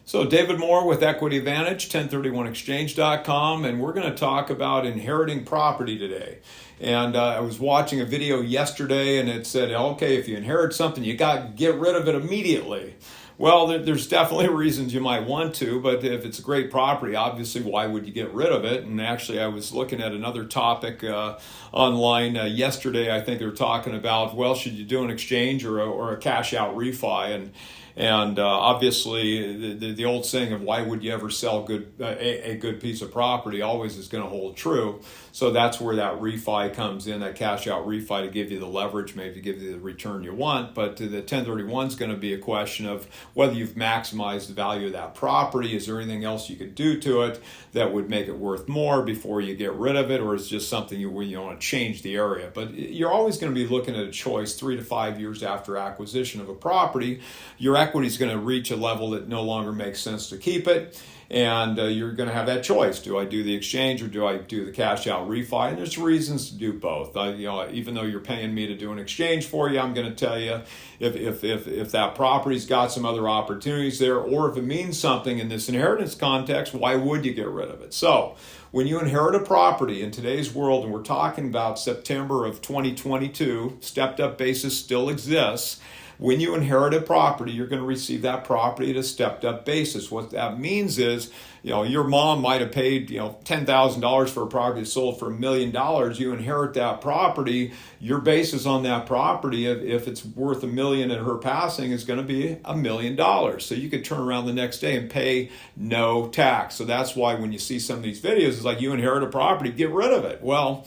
So David Moore with Equity Advantage, 1031exchange.com, and we're going to talk about inheriting property today. And I was watching a video yesterday and it said, okay, if you inherit something, you got to get rid of it immediately. Well, there's definitely reasons you might want to, but if it's a great property, obviously, why would you get rid of it? And actually, I was looking at another topic online yesterday. I think they were talking about, well, should you do an exchange or a cash out refi? And obviously, the old saying of why would you ever sell a good piece of property always is going to hold true. So that's where that refi comes in, that cash out refi, to give you the leverage, maybe to give you the return you want. But the 1031 is going to be a question of whether you've maximized the value of that property. Is there anything else you could do to it that would make it worth more before you get rid of it, or is it just something you want to change the area? But you're always going to be looking at a choice 3 to 5 years after acquisition of a property. Your equity is going to reach a level that no longer makes sense to keep it. And you're going to have that choice. Do I do the exchange or do I do the cash out refi? And there's reasons to do both. Even though you're paying me to do an exchange for you, I'm going to tell you if that property's got some other opportunities there, or if it means something in this inheritance context, why would you get rid of it? So when you inherit a property in today's world, and we're talking about September of 2022, stepped up basis still exists. When you inherit a property, you're going to receive that property at a stepped up basis. What that means is, your mom might have paid, $10,000 for a property sold for $1 million. You inherit that property. Your basis on that property, if it's worth $1 million at her passing, is going to be $1 million. So you could turn around the next day and pay no tax. So that's why when you see some of these videos, it's like you inherit a property, get rid of it. Well,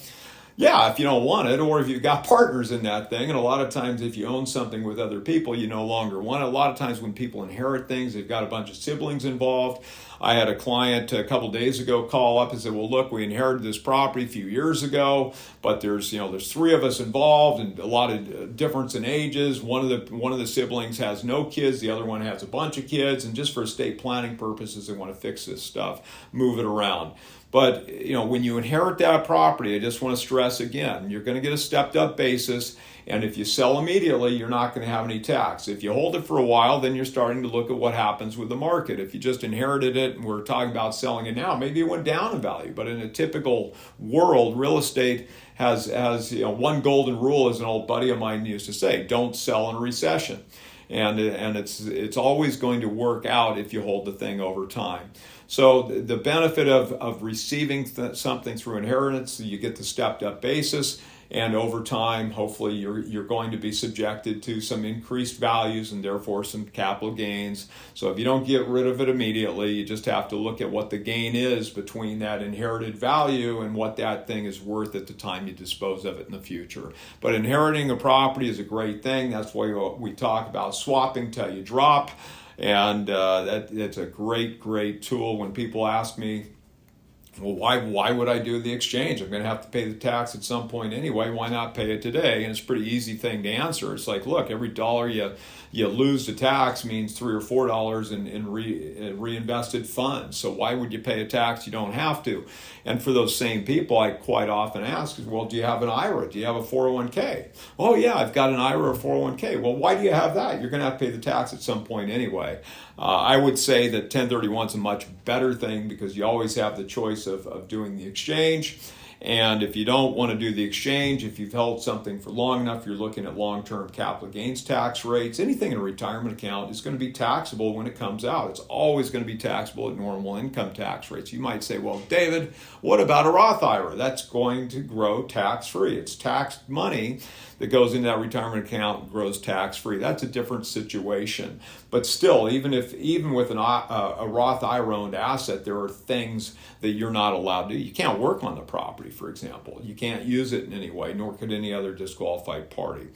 yeah, if you don't want it, or if you've got partners in that thing, and a lot of times if you own something with other people, you no longer want it. A lot of times when people inherit things, they've got a bunch of siblings involved. I had a client a couple days ago call up and say, well, look, we inherited this property a few years ago, but there's 3 of us involved and a lot of difference in ages. One of the siblings has no kids, the other one has a bunch of kids, and just for estate planning purposes, they want to fix this stuff, move it around. But, when you inherit that property, I just want to stress again, you're going to get a stepped up basis. And if you sell immediately, you're not going to have any tax. If you hold it for a while, then you're starting to look at what happens with the market. If you just inherited it and we're talking about selling it now, maybe it went down in value. But in a typical world, real estate has one golden rule, as an old buddy of mine used to say: don't sell in a recession. And it's always going to work out if you hold the thing over time. So the benefit of receiving something through inheritance, you get the stepped up basis, and over time, hopefully you're going to be subjected to some increased values and therefore some capital gains. So if you don't get rid of it immediately, you just have to look at what the gain is between that inherited value and what that thing is worth at the time you dispose of it in the future. But inheriting a property is a great thing. That's why we talk about swapping till you drop. And that's a great tool. When people ask me, well, why would I do the exchange? I'm going to have to pay the tax at some point anyway. Why not pay it today? And it's a pretty easy thing to answer. It's like, look, every dollar you lose to tax means $3 or $4 in reinvested funds. So why would you pay a tax? You don't have to. And for those same people, I quite often ask, well, do you have an IRA? Do you have a 401k? Oh, yeah, I've got an IRA or 401k. Well, why do you have that? You're going to have to pay the tax at some point anyway. I would say that 1031 is a much better thing because you always have the choice of doing the exchange. And if you don't want to do the exchange, if you've held something for long enough, you're looking at long-term capital gains tax rates. Anything in a retirement account is going to be taxable when it comes out. It's always going to be taxable at normal income tax rates. You might say, well, David, what about a Roth IRA? That's going to grow tax-free. It's taxed money that goes into that retirement account and grows tax-free. That's a different situation. But still, even with a Roth IRA-owned asset, there are things that you're not allowed to do. You can't work on the property, for example. You can't use it in any way, nor could any other disqualified party.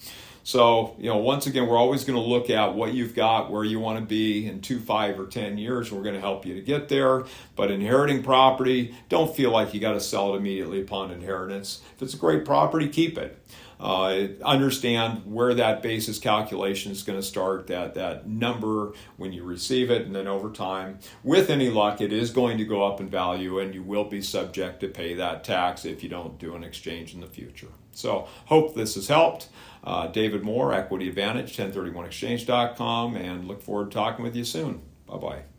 So, once again, we're always going to look at what you've got, where you want to be in 2, 5, or 10 years. We're going to help you to get there. But inheriting property, don't feel like you got to sell it immediately upon inheritance. If it's a great property, keep it. Understand where that basis calculation is going to start, that number when you receive it, and then over time, with any luck, it is going to go up in value, and you will be subject to pay that tax if you don't do an exchange in the future. So, hope this has helped. David Moore, Equity Advantage, 1031exchange.com, and look forward to talking with you soon. Bye-bye.